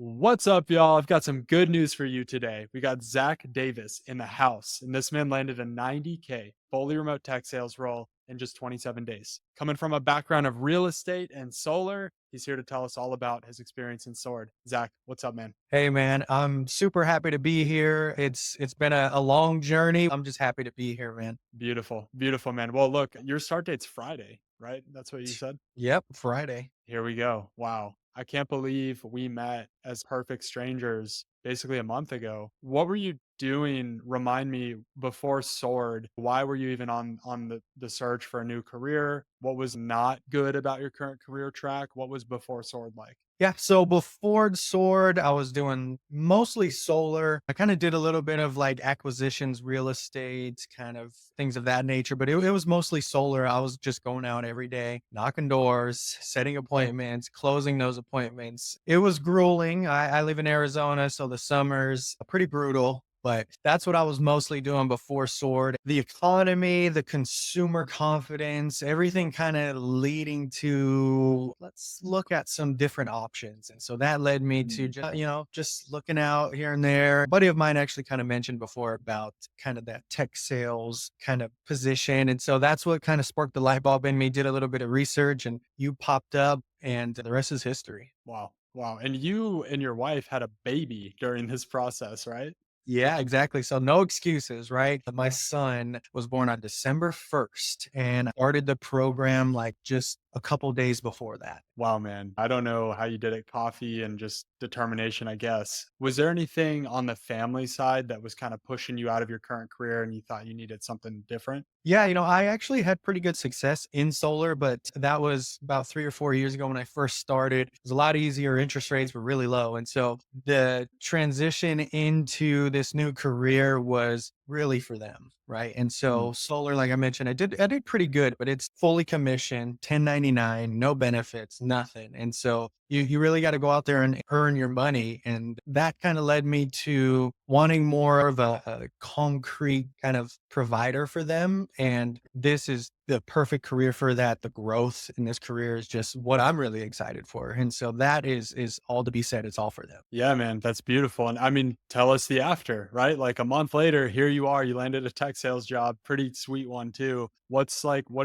What's up, y'all? I've got some good news for you today. We got Zach Davis in the house, and this man landed a 90K fully remote tech sales role in just 27 days. Coming from a background of real estate and solar, he's here to tell us all about his experience in Sword. Zach, what's up, man? Hey man, I'm super happy to be here. It's been a long journey. I'm just happy to be here, man. Beautiful, beautiful, man. Well, look, your start date's Friday, right? That's what you T- said? Yep, Friday. Here we go. Wow. I can't believe we met as perfect strangers basically a month ago. What were you doing? Remind me before Sword. Why were you even on the search for a new career? What was not good about your current career track? What was before Sword like? Yeah, so before Sword, I was doing mostly solar. I kind of did a little bit of like acquisitions, real estate, kind of things of that nature, but it was mostly solar. I was just going out every day, knocking doors, setting appointments, closing those appointments. It was grueling. I live in Arizona, so the summers are pretty brutal. But that's what I was mostly doing before Sword. The economy, the consumer confidence, everything kind of leading to let's look at some different options. And so that led me to Mm. just looking out here and there. A buddy of mine actually kind of mentioned before about kind of that tech sales kind of position. And so that's what kind of sparked the light bulb in me, did a little bit of research and you popped up and the rest is history. Wow. Wow. And you and your wife had a baby during this process, right? Yeah, exactly. So no excuses, right? My son was born on December 1st and I started the program like just a couple days before that. Wow, man. I don't know how you did it. Coffee and just determination, I guess. Was there anything on the family side that was kind of pushing you out of your current career and you thought you needed something different? Yeah, I actually had pretty good success in solar, but that was about 3 or 4 years ago when I first started. It was a lot easier, interest rates were really low, and so the transition into this new career was really for them, right? And Mm. so solar, like I mentioned, I did pretty good, but it's fully commission, 1099, no benefits, nothing. And so you really got to go out there and earn your money. And that kind of led me to wanting more of a concrete kind of provider for them. And this is the perfect career for that. The growth in this career is just what I'm really excited for. And so that is all to be said. It's all for them. Yeah, man, that's beautiful. And I mean, tell us the after, right? Like a month later, here you are, you landed a tech sales job, pretty sweet one too. What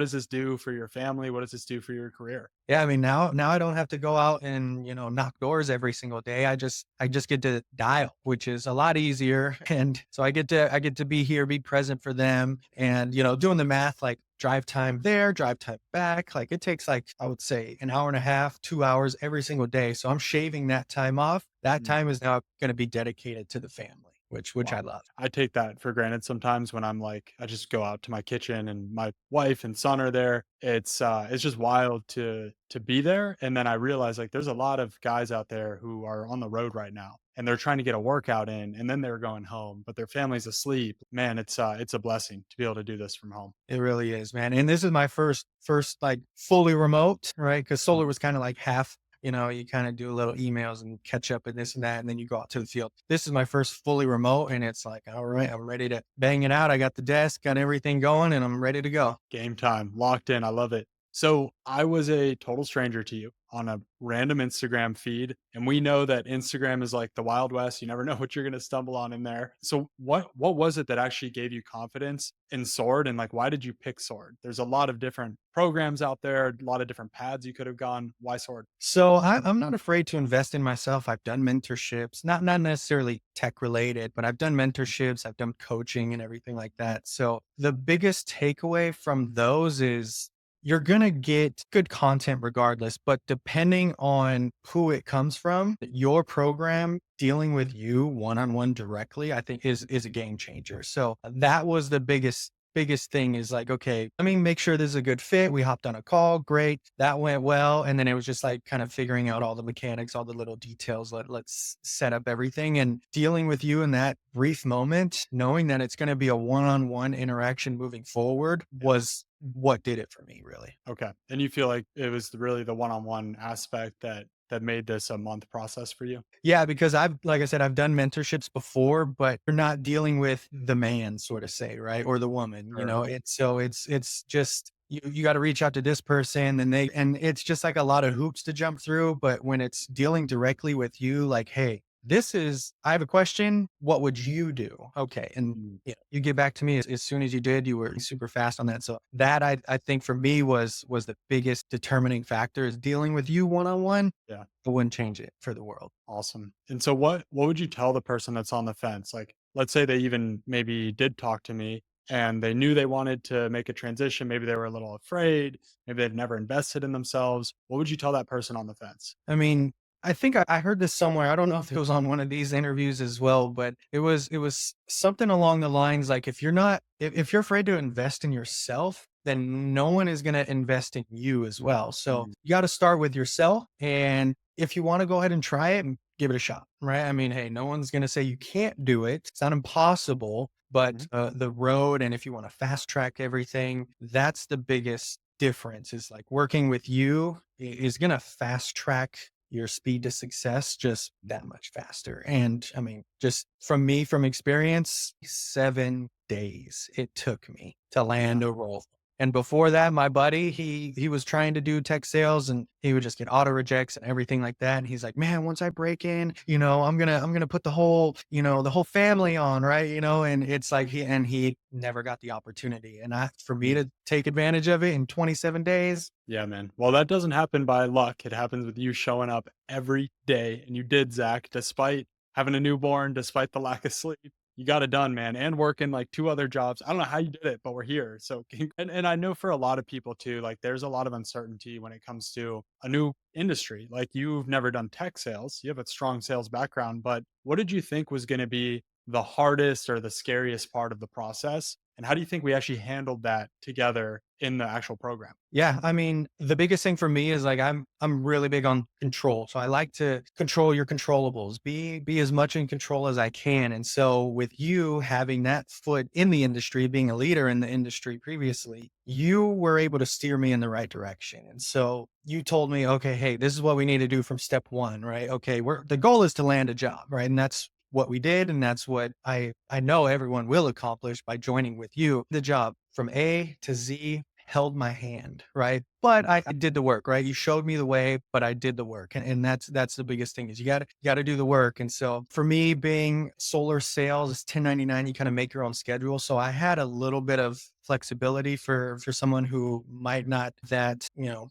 does this do for your family? What does this do for your career? Yeah, I mean now I don't have to go out and, knock doors every single day. I just get to dial, which is a lot easier. And so I get to be here, be present for them and, doing the math like drive time there, drive time back, like it takes like I would say an hour and a half, 2 hours every single day. So I'm shaving that time off. That Mm. time is now going to be dedicated to the family, which I Wow. love. I take that for granted sometimes when I'm like, I just go out to my kitchen and my wife and son are there. It's just wild to be there. And then I realize like there's a lot of guys out there who are on the road right now and they're trying to get a workout in and then they're going home, but their family's asleep. Man, it's a blessing to be able to do this from home. It really is, man. And this is my first like fully remote, right? Because solar was kind of like half, you kind of do little emails and catch up and this and that, and then you go out to the field. This is my first fully remote, and it's like, all right, I'm ready to bang it out. I got the desk, got everything going, and I'm ready to go. Game time, locked in, I love it. So, I was a total stranger to you on a random Instagram feed, and we know that Instagram is like the Wild West, you never know what you're gonna stumble on in there. So, what was it that actually gave you confidence in Sword, and, like, why did you pick Sword? There's a lot of different programs out there, a lot of different paths you could have gone. Why Sword? So I'm not afraid to invest in myself. I've done mentorships, not necessarily tech related, but I've done mentorships, I've done coaching and everything like that. So the biggest takeaway from those is you're gonna get good content regardless, but depending on who it comes from, your program dealing with you one on one directly, I think is a game changer. So that was the biggest thing is like, okay, let me make sure this is a good fit. We hopped on a call. Great. That went well. And then it was just like kind of figuring out all the mechanics, all the little details. Let's set up everything and dealing with you in that brief moment, knowing that it's going to be a one-on-one interaction moving forward Yeah. was what did it for me, really. Okay, and you feel like it was really the one-on-one aspect that made this a month process for you? Yeah, because like I said, I've done mentorships before, but you're not dealing with the man, sort of say, right? Or the woman, Sure. it's just you got to reach out to this person and it's just like a lot of hoops to jump through. But when it's dealing directly with you, like, hey, I have a question. What would you do? Okay. And Mm, you get back to me as soon as you did, you were super fast on that. So that I think for me was the biggest determining factor is dealing with you one on one. yeah. I wouldn't change it for the world. Awesome. And so what would you tell the person that's on the fence? Like, let's say they even maybe did talk to me and they knew they wanted to make a transition, maybe they were a little afraid, maybe they'd never invested in themselves. What would you tell that person on the fence? I mean, I think I heard this somewhere. I don't know if it was on one of these interviews as well, but it was something along the lines like if you're afraid to invest in yourself, then no one is going to invest in you as well. So Mm, you got to start with yourself. And if you want to go ahead and try it and give it a shot, right? I mean, hey, no one's going to say you can't do it. It's not impossible, but mhm. the road and if you want to fast track everything, that's the biggest difference is like working with you is going to fast track your speed to success just that much faster. And I mean, just from me, from experience, 7 days it took me to Yeah. land a role. And before that, my buddy, he was trying to do tech sales and he would just get auto rejects and everything like that. And he's like, man, once I break in, I'm gonna put the whole family on, right? And it's like he never got the opportunity. And for me Mm. to take advantage of it in 27 days, Yeah, man. Well, that doesn't happen by luck. It happens with you showing up every day. And you did, Zach, despite having a newborn, despite the lack of sleep. You got it done, man, and working like two other jobs. I don't know how you did it, but we're here. So, and I know for a lot of people too, like there's a lot of uncertainty when it comes to a new industry. Like you've never done tech sales, you have a strong sales background, but what did you think was going to be the hardest or the scariest part of the process? And how do you think we actually handled that together in the actual program? yeah, I mean, the biggest thing for me is like I'm really big on control. So I like to control your controllables, be as much in control as I can. And so with you having that foot in the industry, being a leader in the industry previously, you were able to steer me in the right direction. And so you told me, okay, hey, this is what we need to do from step one, right? Okay, the goal is to land a job, right? And that's what we did and that's what I know everyone will accomplish by joining with you. The job from A to Z held my hand, right? But I did the work, right? You showed me the way, but I did the work. And that's the biggest thing is you gotta do the work. And so for me, being solar sales is 1099, you kind of make your own schedule. So I had a little bit of flexibility for someone who might not that,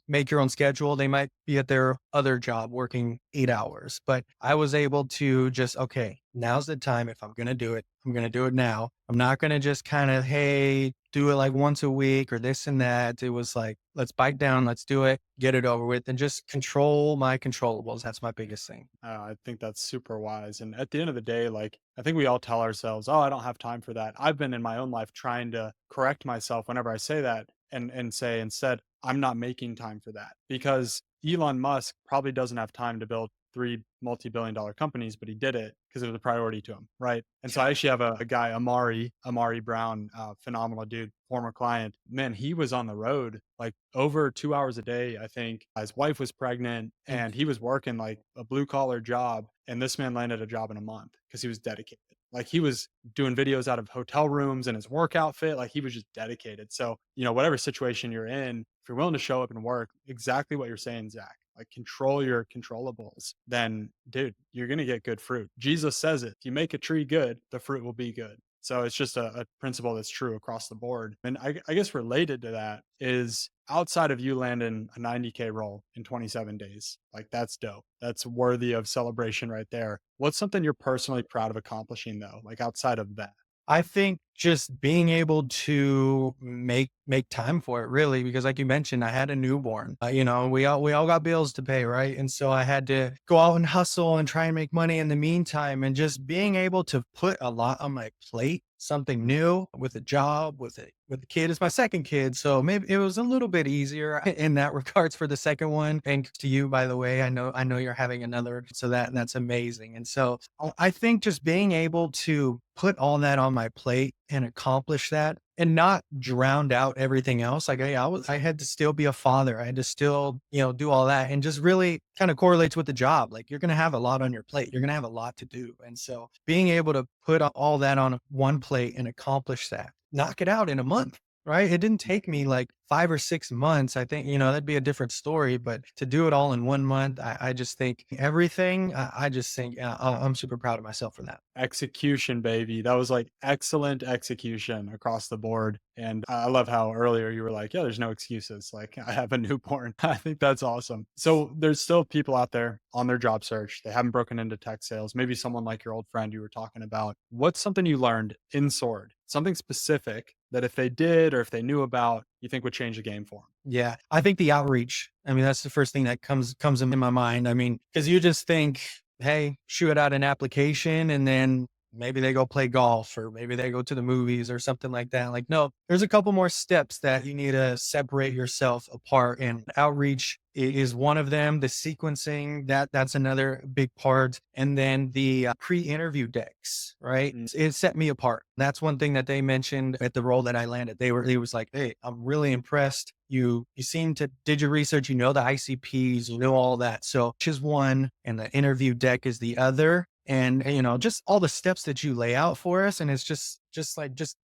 make your own schedule. They might be at their other job working 8 hours. But I was able to just, okay, now's the time. If I'm gonna do it, I'm gonna do it now. I'm not gonna just kind of, hey, do it like once a week or this and that. It was like, let's bite down, let's do it, get it over with, and just control my controllables. That's my biggest thing. I think that's super wise. And at the end of the day, like, I think we all tell ourselves, oh, I don't have time for that. I've been in my own life trying to correct myself whenever I say that and say instead, I'm not making time for that because Elon Musk probably doesn't have time to build three multi-billion-dollar companies, but he did it because it was a priority to him. Right. And so Yeah. I actually have a guy, Amari Brown, phenomenal dude, former client. Man, he was on the road like over 2 hours a day. I think his wife was pregnant Mm. and he was working like a blue collar job. And this man landed a job in a month because he was dedicated. Like he was doing videos out of hotel rooms in his work outfit. Like he was just dedicated. So, whatever situation you're in, if you're willing to show up and work, exactly what you're saying, Zach, like control your controllables, then dude, you're going to get good fruit. Jesus says it. If you make a tree good, the fruit will be good. So it's just a principle that's true across the board. And I guess related to that is outside of you landing a 90K roll in 27 days, like that's dope. That's worthy of celebration right there. What's something you're personally proud of accomplishing though, like outside of that? I think just being able to make time for it really, because like you mentioned, I had a newborn. We all got bills to pay, right? And so I had to go out and hustle and try and make money in the meantime. And just being able to put a lot on my plate, something new with a job, with a kid. It's my second kid, so maybe it was a little bit easier in that regards for the second one. Thanks to you, by the way. I know you're having another, so that's amazing. And so I think just being able to put all that on my plate and accomplish that and not drowned out everything else. Like I had to still be a father. I had to still, do all that and just really kind of correlates with the job. Like you're going to have a lot on your plate. You're going to have a lot to do. And so being able to put all that on one plate and accomplish that, knock it out in a month. right? It didn't take me like 5 or 6 months. I think, that'd be a different story, but to do it all in 1 month, I just think everything, I just think, I'm super proud of myself for that. Execution, baby. That was like excellent execution across the board. And I love how earlier you were like, yeah, there's no excuses. Like, I have a newborn. I think that's awesome. So there's still people out there on their job search. They haven't broken into tech sales. Maybe someone like your old friend you were talking about. What's something you learned in Sword? Something specific that if they did or if they knew about, you think would change the game for them? Yeah, I think the outreach. I mean, that's the first thing that comes in my mind. I mean, because you just think, hey, shoot out an application, and then maybe they go play golf, or maybe they go to the movies or something like that. Like, no, there's a couple more steps that you need to separate yourself apart, and outreach is one of them. The sequencing, that's another big part, and then the pre-interview decks, right? It set me apart. That's one thing that they mentioned at the role that I landed. It was like, hey, I'm really impressed. You seem to did your research, the ICPs, all that. So which is one, and the interview deck is the other. And just all the steps that you lay out for us. And it's just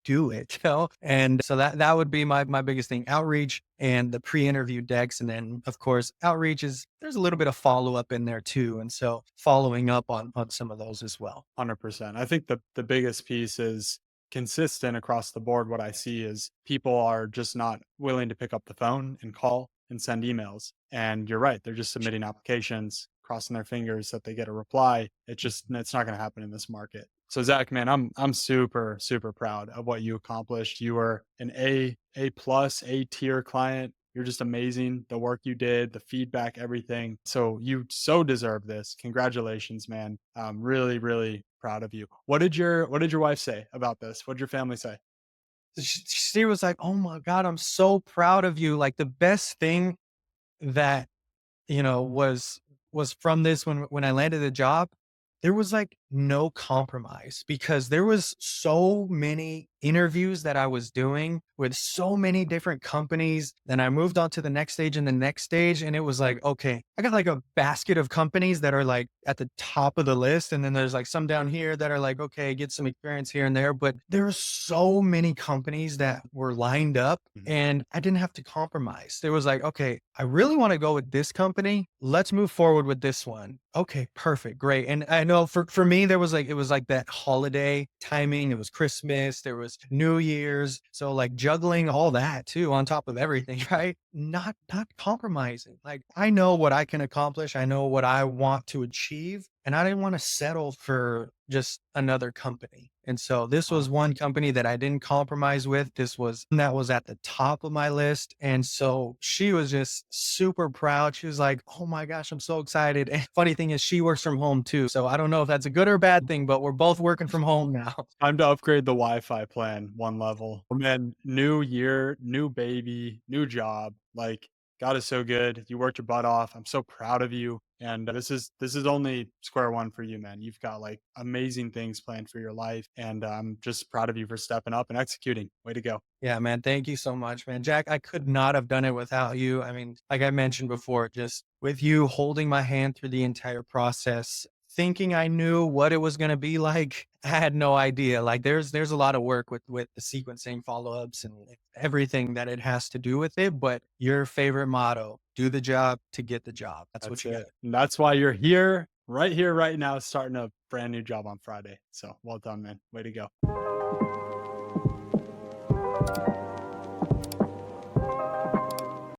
do it, And so that would be my biggest thing: outreach and the pre-interview decks. And then of course, outreach is, there's a little bit of follow-up in there too. And so following up on some of those as well. 100%. I think the biggest piece is consistent across the board. What I see is people are just not willing to pick up the phone and call and send emails. And you're right, they're just submitting applications, crossing their fingers that they get a reply. It's not going to happen in this market. So Zach, man, I'm super super proud of what you accomplished. You were an A plus A tier client. You're just amazing. The work you did, the feedback, everything. So you so deserve this. Congratulations, man. I'm really, really proud of you. What did your wife say about this? What did your family say? She was like, "Oh my God, I'm so proud of you." Like, the best thing that was from this, when I landed the job, there was like no compromise, because there was so many interviews that I was doing with so many different companies. Then I moved on to the next stage and the next stage. And it was like, okay, I got like a basket of companies that are like at the top of the list. And then there's like some down here that are like, okay, get some experience here and there. But there are so many companies that were lined up, Mhm. and I didn't have to compromise. There was like, okay, I really want to go with this company. Let's move forward with this one. Okay, perfect, great. And I know for me, it was like that holiday timing. It was Christmas, there was New Year's. So like juggling all that too on top of everything, right? Not compromising. Like, I know what I can accomplish. I know what I want to achieve. And I didn't want to settle for just another company. And so this was one company that I didn't compromise with. That was at the top of my list. And so she was just super proud. She was like, "Oh my gosh, I'm so excited." And funny thing is, she works from home too. So I don't know if that's a good or bad thing, but we're both working from home now. Time to upgrade the Wi-Fi plan one level. And then new year, new baby, new job. Like, God is so good. You worked your butt off. I'm so proud of you. And this is only square one for you, man. You've got like amazing things planned for your life, and I'm just proud of you for stepping up and executing. Way to go. Yeah, man. Thank you so much, man. Jack, I could not have done it without you. I mean, like I mentioned before, just with you holding my hand through the entire process, thinking I knew what it was going to be like, I had no idea. Like, there's a lot of work with the sequencing, follow-ups, and everything that it has to do with it, but your favorite motto, do the job to get the job. That's what That's you got. it. And that's why you're here, right now, starting a brand new job on Friday. So well done, man. Way to go.